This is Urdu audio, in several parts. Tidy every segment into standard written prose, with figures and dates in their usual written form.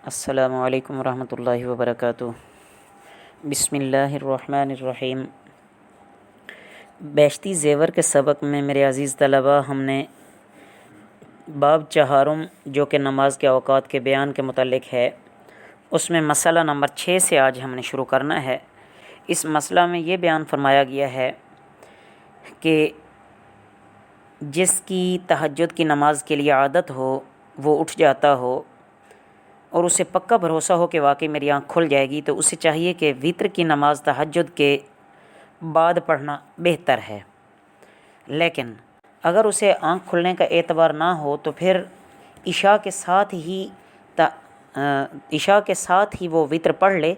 السلام علیکم ورحمۃ اللہ وبرکاتہ۔ بسم اللہ الرحمن الرحیم۔ بیشتی زیور کے سبق میں میرے عزیز طلباء ہم نے باب چہارم جو کہ نماز کے اوقات کے بیان کے متعلق ہے، اس میں مسئلہ نمبر 6 سے آج ہم نے شروع کرنا ہے۔ اس مسئلہ میں یہ بیان فرمایا گیا ہے کہ جس کی تہجد کی نماز کے لیے عادت ہو، وہ اٹھ جاتا ہو اور اسے پکا بھروسہ ہو کہ واقعی میری آنکھ کھل جائے گی، تو اسے چاہیے کہ وتر کی نماز تہجد کے بعد پڑھنا بہتر ہے۔ لیکن اگر اسے آنکھ کھلنے کا اعتبار نہ ہو تو پھر عشاء کے ساتھ ہی وہ وتر پڑھ لے،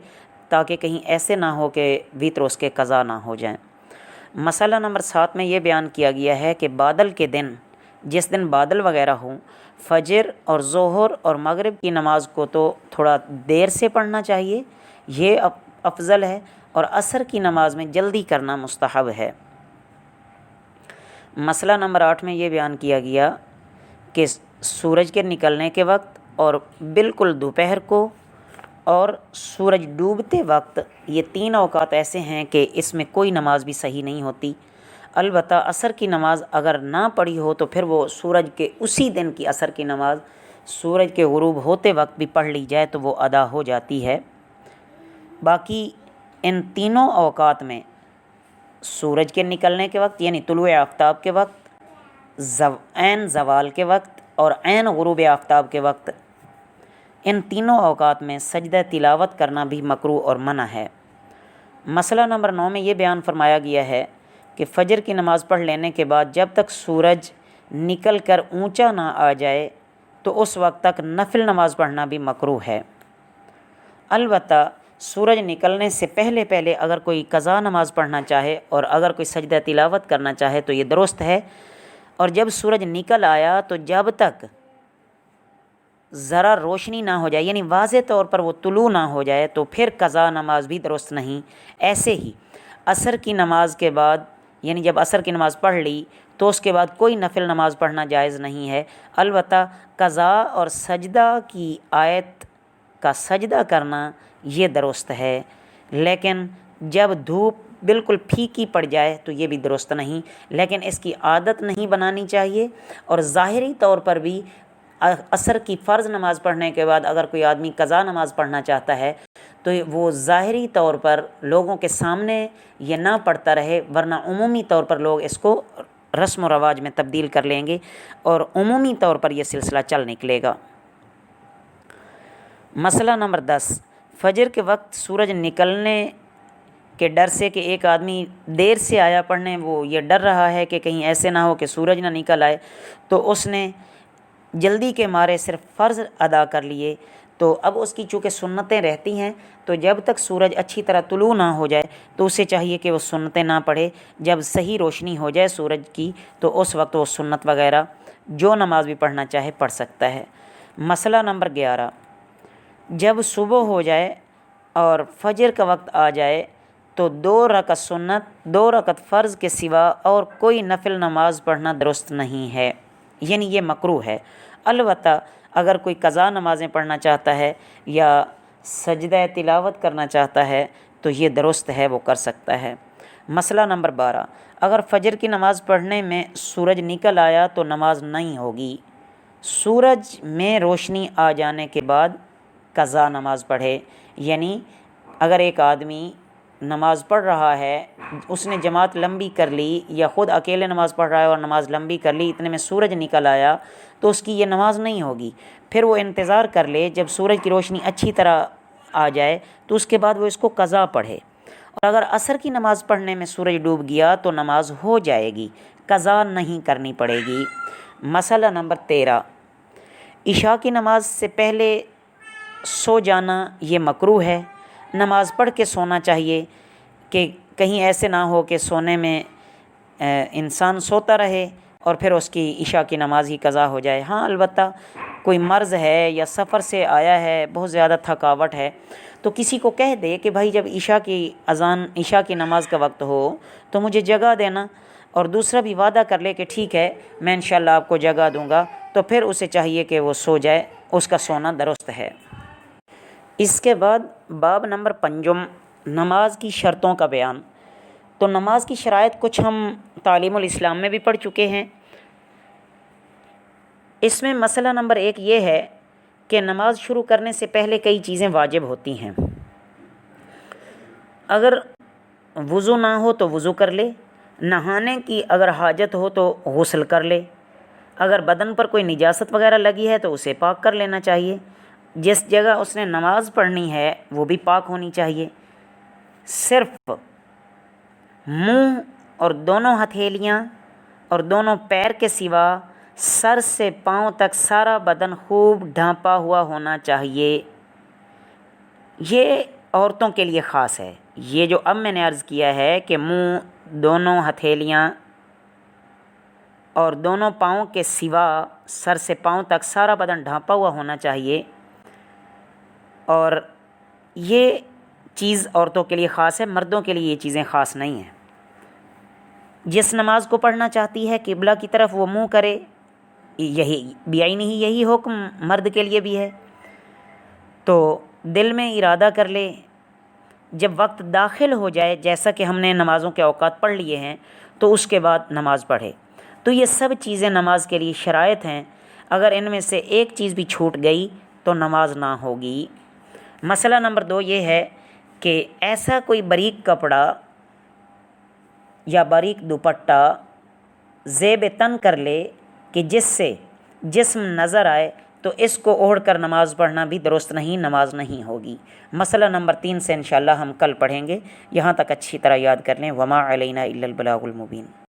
تاکہ کہیں ایسے نہ ہو کہ وتر اس کے قضا نہ ہو جائیں۔ مسئلہ نمبر 7 میں یہ بیان کیا گیا ہے کہ بادل کے دن، جس دن بادل وغیرہ ہوں، فجر اور ظہر اور مغرب کی نماز کو تو تھوڑا دیر سے پڑھنا چاہیے، یہ افضل ہے، اور عصر کی نماز میں جلدی کرنا مستحب ہے۔ مسئلہ نمبر 8 میں یہ بیان کیا گیا کہ سورج کے نکلنے کے وقت اور بالکل دوپہر کو اور سورج ڈوبتے وقت، یہ 3 اوقات ایسے ہیں کہ اس میں کوئی نماز بھی صحیح نہیں ہوتی۔ البتہ عصر کی نماز اگر نہ پڑھی ہو تو پھر وہ سورج کے اسی دن کی عصر کی نماز سورج کے غروب ہوتے وقت بھی پڑھ لی جائے تو وہ ادا ہو جاتی ہے۔ باقی ان تینوں اوقات میں سورج کے نکلنے کے وقت یعنی طلوع آفتاب کے وقت، عین زوال کے وقت اور عین غروب آفتاب کے وقت، ان تینوں اوقات میں سجدہ تلاوت کرنا بھی مکروہ اور منع ہے۔ مسئلہ نمبر 9 میں یہ بیان فرمایا گیا ہے کہ فجر کی نماز پڑھ لینے کے بعد جب تک سورج نکل کر اونچا نہ آ جائے تو اس وقت تک نفل نماز پڑھنا بھی مکروہ ہے۔ البتہ سورج نکلنے سے پہلے اگر کوئی قضا نماز پڑھنا چاہے اور اگر کوئی سجدہ تلاوت کرنا چاہے تو یہ درست ہے، اور جب سورج نکل آیا تو جب تک ذرا روشنی نہ ہو جائے یعنی واضح طور پر وہ طلوع نہ ہو جائے تو پھر قضا نماز بھی درست نہیں۔ ایسے ہی عصر کی نماز کے بعد یعنی جب عصر کی نماز پڑھ لی تو اس کے بعد کوئی نفل نماز پڑھنا جائز نہیں ہے۔ البتہ قضا اور سجدہ کی آیت کا سجدہ کرنا یہ درست ہے، لیکن جب دھوپ بالکل پھیکی پڑ جائے تو یہ بھی درست نہیں، لیکن اس کی عادت نہیں بنانی چاہیے۔ اور ظاہری طور پر بھی عصر کی فرض نماز پڑھنے کے بعد اگر کوئی آدمی قضا نماز پڑھنا چاہتا ہے تو وہ ظاہری طور پر لوگوں کے سامنے یہ نہ پڑھتا رہے، ورنہ عمومی طور پر لوگ اس کو رسم و رواج میں تبدیل کر لیں گے اور عمومی طور پر یہ سلسلہ چل نکلے گا۔ مسئلہ نمبر 10، فجر کے وقت سورج نکلنے کے ڈر سے کہ ایک آدمی دیر سے آیا پڑھنے، وہ یہ ڈر رہا ہے کہ کہیں ایسے نہ ہو کہ سورج نہ نکل آئے، تو اس نے جلدی کے مارے صرف فرض ادا کر لیے، تو اب اس کی چونکہ سنتیں رہتی ہیں، تو جب تک سورج اچھی طرح طلوع نہ ہو جائے تو اسے چاہیے کہ وہ سنتیں نہ پڑھے۔ جب صحیح روشنی ہو جائے سورج کی تو اس وقت وہ سنت وغیرہ جو نماز بھی پڑھنا چاہے پڑھ سکتا ہے۔ مسئلہ نمبر 11، جب صبح ہو جائے اور فجر کا وقت آ جائے تو 2 رکعت سنت 2 رکعت فرض کے سوا اور کوئی نفل نماز پڑھنا درست نہیں ہے، یعنی یہ مکروہ ہے۔ البتہ اگر کوئی قضا نمازیں پڑھنا چاہتا ہے یا سجدہ تلاوت کرنا چاہتا ہے تو یہ درست ہے، وہ کر سکتا ہے۔ مسئلہ نمبر 12، اگر فجر کی نماز پڑھنے میں سورج نکل آیا تو نماز نہیں ہوگی۔ سورج میں روشنی آ جانے کے بعد قضا نماز پڑھے، یعنی اگر ایک آدمی نماز پڑھ رہا ہے، اس نے جماعت لمبی کر لی یا خود اکیلے نماز پڑھ رہا ہے اور نماز لمبی کر لی، اتنے میں سورج نکل آیا تو اس کی یہ نماز نہیں ہوگی۔ پھر وہ انتظار کر لے جب سورج کی روشنی اچھی طرح آ جائے تو اس کے بعد وہ اس کو قضا پڑھے، اور اگر عصر کی نماز پڑھنے میں سورج ڈوب گیا تو نماز ہو جائے گی، قضا نہیں کرنی پڑے گی۔ مسئلہ نمبر 13، عشاء کی نماز سے پہلے سو جانا یہ مکروہ ہے۔ نماز پڑھ کے سونا چاہیے کہ کہیں ایسے نہ ہو کہ سونے میں انسان سوتا رہے اور پھر اس کی عشاء کی نماز ہی قضا ہو جائے۔ ہاں البتہ کوئی مرض ہے یا سفر سے آیا ہے، بہت زیادہ تھکاوٹ ہے، تو کسی کو کہہ دے کہ بھائی جب عشاء کی نماز کا وقت ہو تو مجھے جگہ دینا، اور دوسرا بھی وعدہ کر لے کہ ٹھیک ہے میں انشاءاللہ آپ کو جگہ دوں گا، تو پھر اسے چاہیے کہ وہ سو جائے، اس کا سونا درست ہے۔ اس کے بعد باب نمبر 5 نماز کی شرطوں کا بیان۔ تو نماز کی شرائط کچھ ہم تعلیم الاسلام میں بھی پڑھ چکے ہیں۔ اس میں مسئلہ نمبر 1 یہ ہے کہ نماز شروع کرنے سے پہلے کئی چیزیں واجب ہوتی ہیں۔ اگر وضو نہ ہو تو وضو کر لے، نہانے کی اگر حاجت ہو تو غسل کر لے، اگر بدن پر کوئی نجاست وغیرہ لگی ہے تو اسے پاک کر لینا چاہیے، جس جگہ اس نے نماز پڑھنی ہے وہ بھی پاک ہونی چاہیے۔ صرف منہ اور دونوں ہتھیلیاں اور دونوں پیر کے سوا سر سے پاؤں تک سارا بدن خوب ڈھانپا ہوا ہونا چاہیے۔ یہ عورتوں کے لیے خاص ہے۔ یہ جو اب میں نے عرض کیا ہے کہ منہ، دونوں ہتھیلیاں اور دونوں پاؤں کے سوا سر سے پاؤں تک سارا بدن ڈھانپا ہوا ہونا چاہیے، اور یہ چیز عورتوں کے لیے خاص ہے، مردوں کے لیے یہ چیزیں خاص نہیں ہیں۔ جس نماز کو پڑھنا چاہتی ہے قبلہ کی طرف وہ منہ کرے، یہی بیعینی ہی یہی حکم مرد کے لیے بھی ہے۔ تو دل میں ارادہ کر لے، جب وقت داخل ہو جائے، جیسا کہ ہم نے نمازوں کے اوقات پڑھ لیے ہیں، تو اس کے بعد نماز پڑھے۔ تو یہ سب چیزیں نماز کے لیے شرائط ہیں، اگر ان میں سے ایک چیز بھی چھوٹ گئی تو نماز نہ ہوگی۔ مسئلہ نمبر 2 یہ ہے کہ ایسا کوئی باریک کپڑا یا باریک دوپٹہ زیب تن کر لے کہ جس سے جسم نظر آئے، تو اس کو اوڑھ کر نماز پڑھنا بھی درست نہیں، نماز نہیں ہوگی۔ مسئلہ نمبر 3 سے انشاءاللہ ہم کل پڑھیں گے، یہاں تک اچھی طرح یاد کر لیں۔ وما علینا الا البلاغ المبین۔